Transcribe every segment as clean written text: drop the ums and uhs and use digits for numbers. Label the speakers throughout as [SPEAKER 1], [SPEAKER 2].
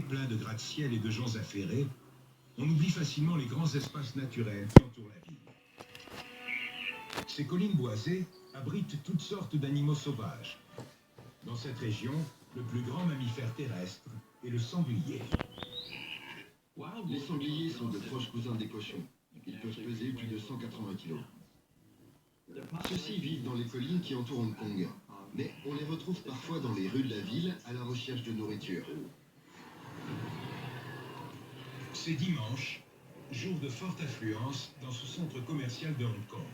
[SPEAKER 1] Plein de gratte-ciel et de gens affairés, on oublie facilement les grands espaces naturels qui entourent la ville. Ces collines boisées abritent toutes sortes d'animaux sauvages. Dans cette région, le plus grand mammifère terrestre est le sanglier.
[SPEAKER 2] Les sangliers sont de proches cousins des cochons. Ils peuvent peser plus de 180 kg. Ceux-ci vivent dans les collines qui entourent Hong Kong, mais on les retrouve parfois dans les rues de la ville à la recherche de nourriture.
[SPEAKER 1] C'est dimanche, jour de forte affluence dans ce centre commercial de Hong Kong.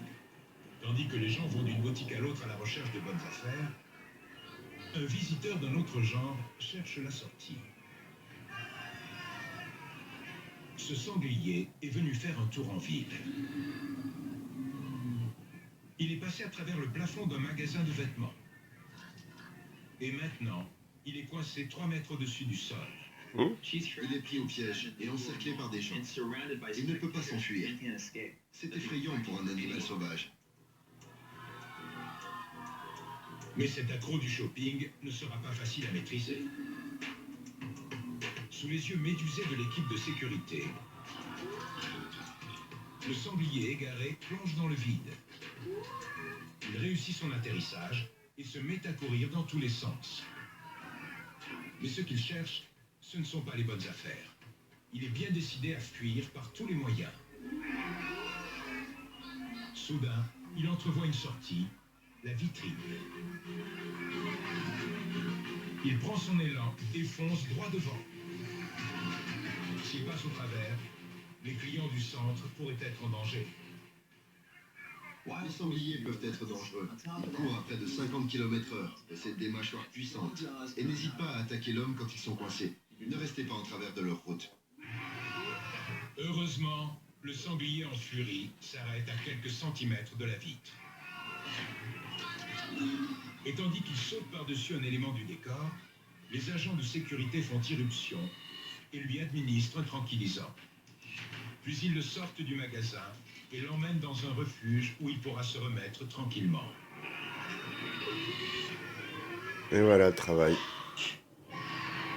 [SPEAKER 1] Tandis que les gens vont d'une boutique à l'autre à la recherche de bonnes affaires, un visiteur d'un autre genre cherche la sortie. Ce sanglier est venu faire un tour en ville. Il est passé à travers le plafond d'un magasin de vêtements. Et maintenant, il est coincé 3 mètres au-dessus du sol.
[SPEAKER 2] Il est pris au piège et encerclé par des gens. Il ne peut pas s'enfuir. C'est effrayant pour un animal sauvage.
[SPEAKER 1] Mais cet accro du shopping ne sera pas facile à maîtriser. Sous les yeux médusés de l'équipe de sécurité, le sanglier égaré plonge dans le vide. Il réussit son atterrissage et se met à courir dans tous les sens. Mais ce qu'il cherche, ce ne sont pas les bonnes affaires. Il est bien décidé à fuir par tous les moyens. Soudain, il entrevoit une sortie, la vitrine. Il prend son élan et fonce droit devant. S'il passe au travers, les clients du centre pourraient être en danger.
[SPEAKER 2] Les sangliers peuvent être dangereux. Ils courent à près de 50 km/h, possèdent des mâchoires puissantes et n'hésitent pas à attaquer l'homme quand ils sont coincés. Ne restez pas en travers de leur route.
[SPEAKER 1] Heureusement, le sanglier en furie s'arrête à quelques centimètres de la vitre. Et tandis qu'il saute par-dessus un élément du décor, les agents de sécurité font irruption et lui administrent un tranquillisant. Puis ils le sortent du magasin et l'emmènent dans un refuge où il pourra se remettre tranquillement.
[SPEAKER 3] Et voilà le travail.